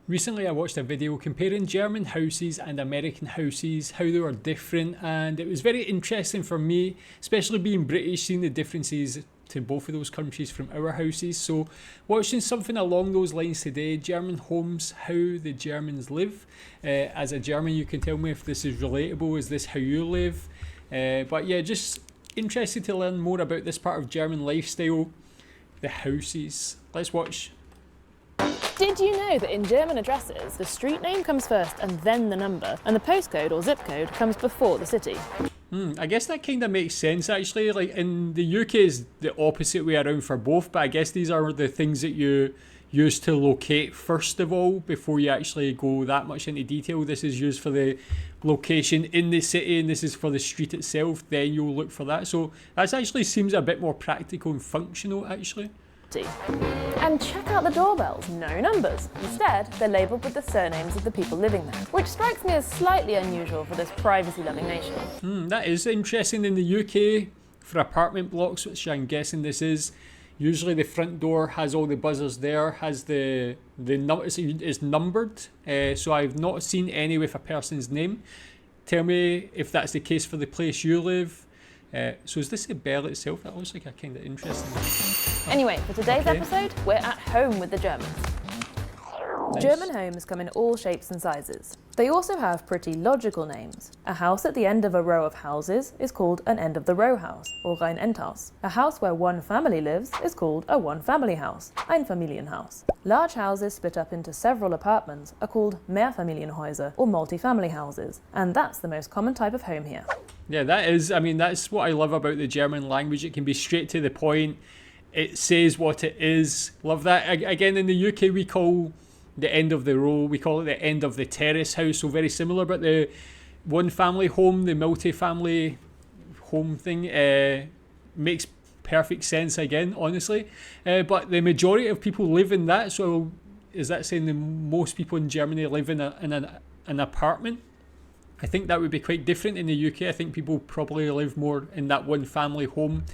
Recently I watched a video comparing German houses and American houses, how they were different, and it was very interesting for me, especially being British, seeing the differences to both of those countries from our houses. So watching something along those lines today, German homes, how the Germans live. As a German, you can tell me if this is relatable, is this how you live? But yeah, just interested to learn more about this part of German lifestyle, the houses. Let's watch. Did you know that in German addresses, the street name comes first and then the number, and the postcode or zip code comes before the city? I guess that kind of makes sense actually. Like in the UK is the opposite way around for both, but I guess these are the things that you use to locate first of all before you actually go that much into detail. This is used for the location in the city and this is for the street itself, then you'll look for that. So that actually seems a bit more practical and functional actually. And check out the doorbells, no numbers. Instead, they're labelled with the surnames of the people living there, which strikes me as slightly unusual for this privacy-loving nation. That is interesting. In the UK, for apartment blocks, which I'm guessing this is, usually the front door has all the buzzers there, has the number is numbered, so I've not seen any with a person's name. Tell me if that's the case for the place you live. So is this the bell itself? That looks like a kind of interesting. Anyway, for today's episode, we're at home with the Germans. Nice. German homes come in all shapes and sizes. They also have pretty logical names. A house at the end of a row of houses is called an end of the row house, or ein Endhaus. A house where one family lives is called a one-family house, Einfamilienhaus. Large houses split up into several apartments are called Mehrfamilienhäuser, or multi-family houses, and that's the most common type of home here. Yeah, that's what I love about the German language. It can be straight to the point. It says what it is. Love that. Again, in the UK, we call the end of the row, we call it the end of the terrace house, so very similar, but the one family home, the multi-family home thing makes perfect sense again, honestly. But the majority of people live in that, so is that saying that most people in Germany live in an apartment? I think that would be quite different in the UK. I think people probably live more in that one family home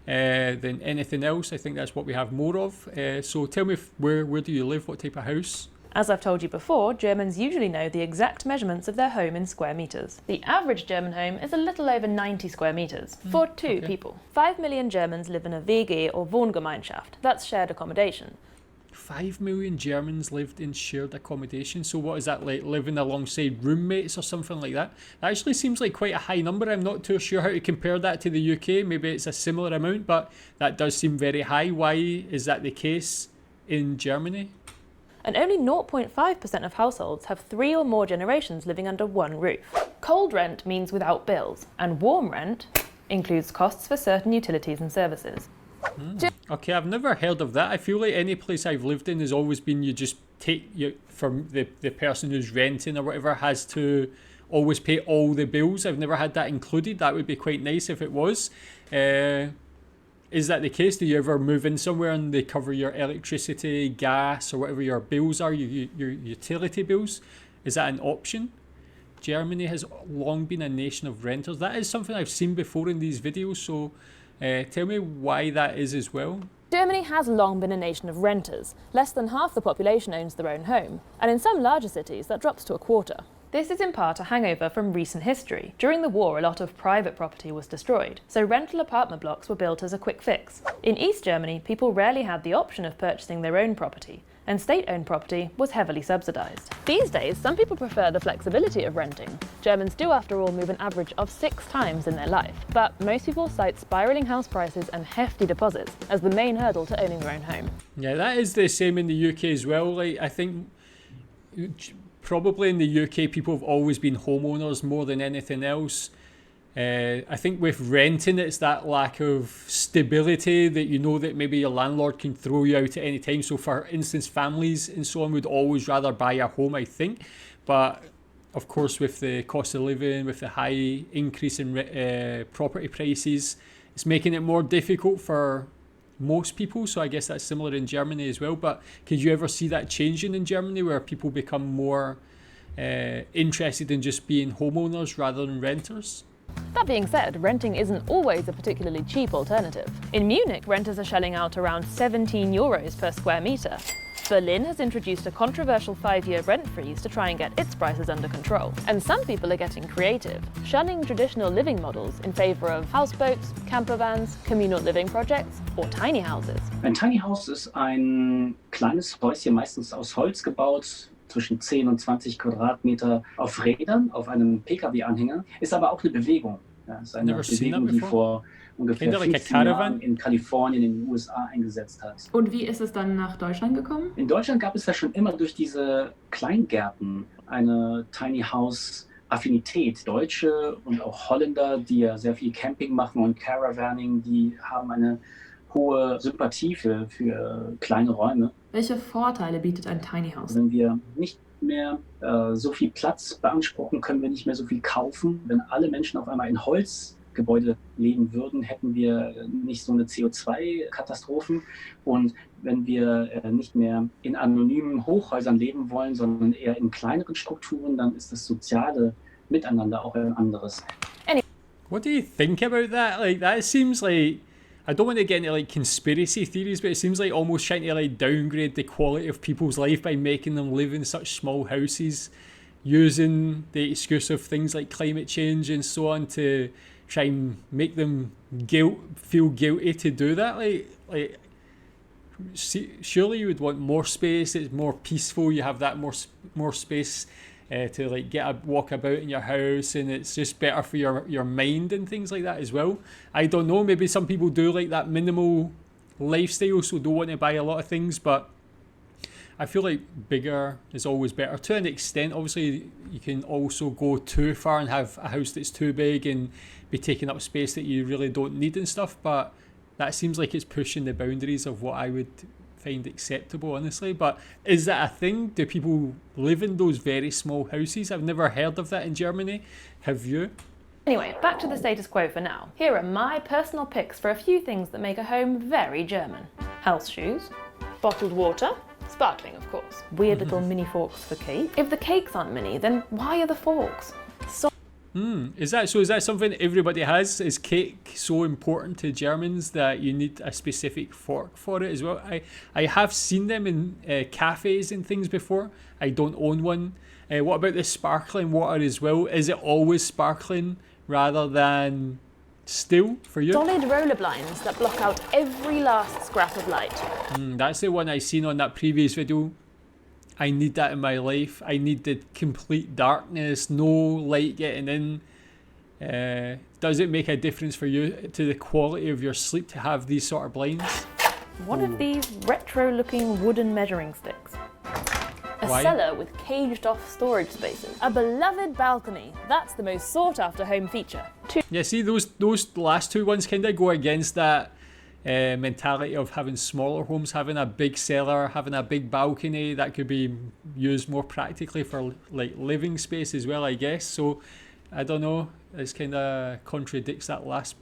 than anything else. I think that's what we have more of. So tell me, where do you live? What type of house? As I've told you before, Germans usually know the exact measurements of their home in square metres. The average German home is a little over 90 square metres, for two people. 5 million Germans live in a WG or Wohngemeinschaft, that's shared accommodation. 5 million Germans lived in shared accommodation. So what is that, like living alongside roommates or something like that? That actually seems like quite a high number. I'm not too sure how to compare that to the UK. Maybe it's a similar amount, but that does seem very high. Why is that the case in Germany? And only 0.5% of households have 3 or more generations living under one roof. Cold rent means without bills, and warm rent includes costs for certain utilities and services. Okay, I've never heard of that. I feel like any place I've lived in has always been you just take from the person who's renting or whatever has to always pay all the bills. I've never had that included. That would be quite nice if it was. Is that the case? Do you ever move in somewhere and they cover your electricity, gas, or whatever your bills are, your utility bills? Is that an option? Germany has long been a nation of renters. That is something I've seen before in these videos, so tell me why that is as well. Germany has long been a nation of renters. Less than half the population owns their own home, and in some larger cities that drops to a quarter. This is in part a hangover from recent history. During the war, a lot of private property was destroyed, so rental apartment blocks were built as a quick fix. In East Germany, people rarely had the option of purchasing their own property, and state-owned property was heavily subsidised. These days, some people prefer the flexibility of renting. Germans do, after all, move an average of 6 times in their life, but most people cite spiralling house prices and hefty deposits as the main hurdle to owning their own home. Yeah, that is the same in the UK as well. Like, I think probably in the UK, people have always been homeowners more than anything else. I think with renting, it's that lack of stability that you know that maybe your landlord can throw you out at any time. So for instance, families and so on would always rather buy a home, I think. But of course, with the cost of living, with the high increase in property prices, it's making it more difficult for most people. So I guess that's similar in Germany as well. But could you ever see that changing in Germany where people become more interested in just being homeowners rather than renters? That being said, renting isn't always a particularly cheap alternative. In Munich, renters are shelling out around 17 euros per square metre. Berlin has introduced a controversial 5-year rent freeze to try and get its prices under control. And some people are getting creative, shunning traditional living models in favour of houseboats, campervans, communal living projects or tiny houses. Ein Tiny House ist ein kleines Häuschen, meistens aus Holz gebaut, zwischen 10 und 20 Quadratmeter auf Rädern, auf einem Pkw-Anhänger, ist aber auch eine Bewegung. Ja, ist eine Bewegung, die vor ungefähr 15 Jahren in Kalifornien in den USA eingesetzt hat. Und wie ist es dann nach Deutschland gekommen? In Deutschland gab es ja schon immer durch diese Kleingärten eine Tiny House Affinität. Deutsche und auch Holländer, die ja sehr viel Camping machen und Caravaning, die haben eine hohe Sympathie für kleine Räume. Welche Vorteile bietet ein Tiny House? Wenn wir nicht mehr so viel Platz beanspruchen, können wir nicht mehr so viel kaufen. Wenn alle Menschen auf einmal in Holzgebäude leben würden, hätten wir nicht so eine CO2-Katastrophen. Und wenn wir nicht mehr in anonymen Hochhäusern leben wollen, sondern eher in kleineren Strukturen, dann ist das soziale Miteinander auch ein anderes. What do you think about that? Like, that seems like, I don't want to get into like conspiracy theories, but it seems like almost trying to like downgrade the quality of people's life by making them live in such small houses, using the excuse of things like climate change and so on to try and make them feel guilty to do that. Like, surely you would want more space. It's more peaceful. You have that more space to like walk about in your house, and it's just better for your mind and things like that as well. I don't know, maybe some people do like that minimal lifestyle, so don't want to buy a lot of things, but I feel like bigger is always better to an extent. Obviously you can also go too far and have a house that's too big and be taking up space that you really don't need and stuff, but that seems like it's pushing the boundaries of what I would find acceptable, honestly. But is that a thing? Do people live in those very small houses? I've never heard of that in Germany. Have you? Anyway, back to the status quo for now. Here are my personal picks for a few things that make a home very German. House shoes, bottled water, sparkling of course, weird little mini forks for cake. If the cakes aren't mini, then why are the forks? Is that something everybody has? Is cake so important to Germans that you need a specific fork for it as well? I have seen them in cafes and things before. I don't own one. What about the sparkling water as well? Is it always sparkling rather than still for you? Solid roller blinds that block out every last scrap of light. That's the one I seen on that previous video. I need that in my life. I need the complete darkness, no light getting in. Does it make a difference for you to the quality of your sleep to have these sort of blinds? One of these retro-looking wooden measuring sticks. A Why? cellar with caged-off storage spaces. A beloved balcony. That's the most sought-after home feature. Yeah, see, those last two ones kind of go against that mentality of having smaller homes, having a big cellar, having a big balcony that could be used more practically for like living space as well, I guess. So I don't know, this kind of contradicts that last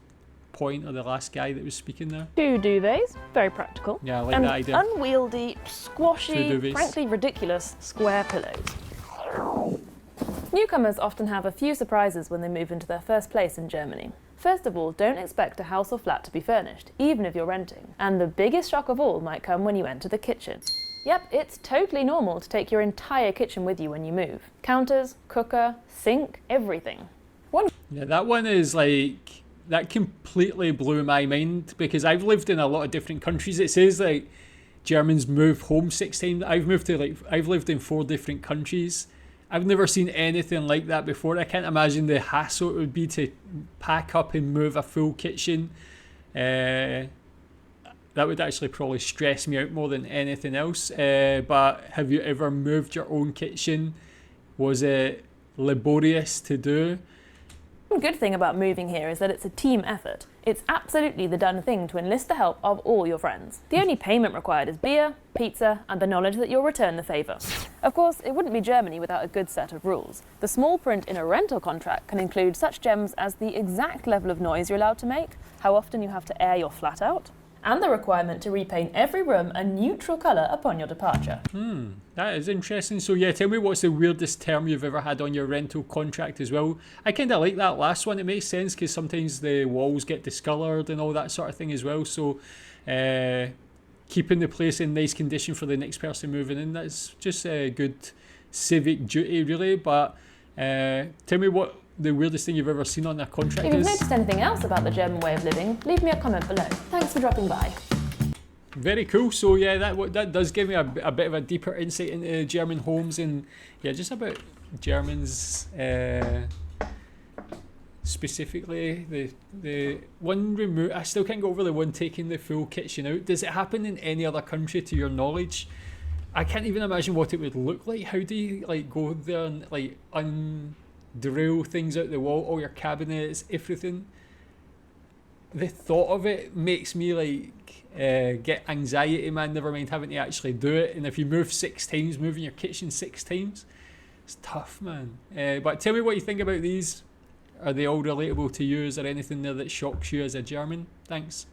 point of the last guy that was speaking there. 2 duvets, very practical. Yeah, I like and that idea. Unwieldy, squashy, 2 duvets. frankly ridiculous square pillows. Newcomers often have a few surprises when they move into their first place in Germany. First of all, don't expect a house or flat to be furnished, even if you're renting. And the biggest shock of all might come when you enter the kitchen. Yep, it's totally normal to take your entire kitchen with you when you move. Counters, cooker, sink, everything. Yeah, that one is like, that completely blew my mind because I've lived in a lot of different countries. It says like Germans move home 6 times. I've lived in 4 different countries. I've never seen anything like that before. I can't imagine the hassle it would be to pack up and move a full kitchen. That would actually probably stress me out more than anything else. But have you ever moved your own kitchen? Was it laborious to do? One good thing about moving here is that it's a team effort. It's absolutely the done thing to enlist the help of all your friends. The only payment required is beer, pizza, and the knowledge that you'll return the favour. Of course, it wouldn't be Germany without a good set of rules. The small print in a rental contract can include such gems as the exact level of noise you're allowed to make, how often you have to air your flat out, and the requirement to repaint every room a neutral colour upon your departure. That is interesting. So yeah, tell me what's the weirdest term you've ever had on your rental contract as well. I kind of like that last one. It makes sense because sometimes the walls get discoloured and all that sort of thing as well. So keeping the place in nice condition for the next person moving in. That's just a good civic duty, really. But tell me what the weirdest thing you've ever seen on a contract If you've is. noticed anything else about the German way of living, leave me a comment below. Thanks for dropping by. Very cool. So yeah, that does give me a bit of a deeper insight into German homes, and yeah, just about Germans specifically. The one remove, I still can't go over the one taking the full kitchen out. Does it happen in any other country to your knowledge? I can't even imagine what it would look like. How do you like go there and like undrill things out the wall, all your cabinets, everything? The thought of it makes me like get anxiety, man, never mind having to actually do it. And if you move 6 times, moving your kitchen 6 times, it's tough, man. But tell me what you think about these. Are they all relatable to you? Is there anything there that shocks you as a German? Thanks.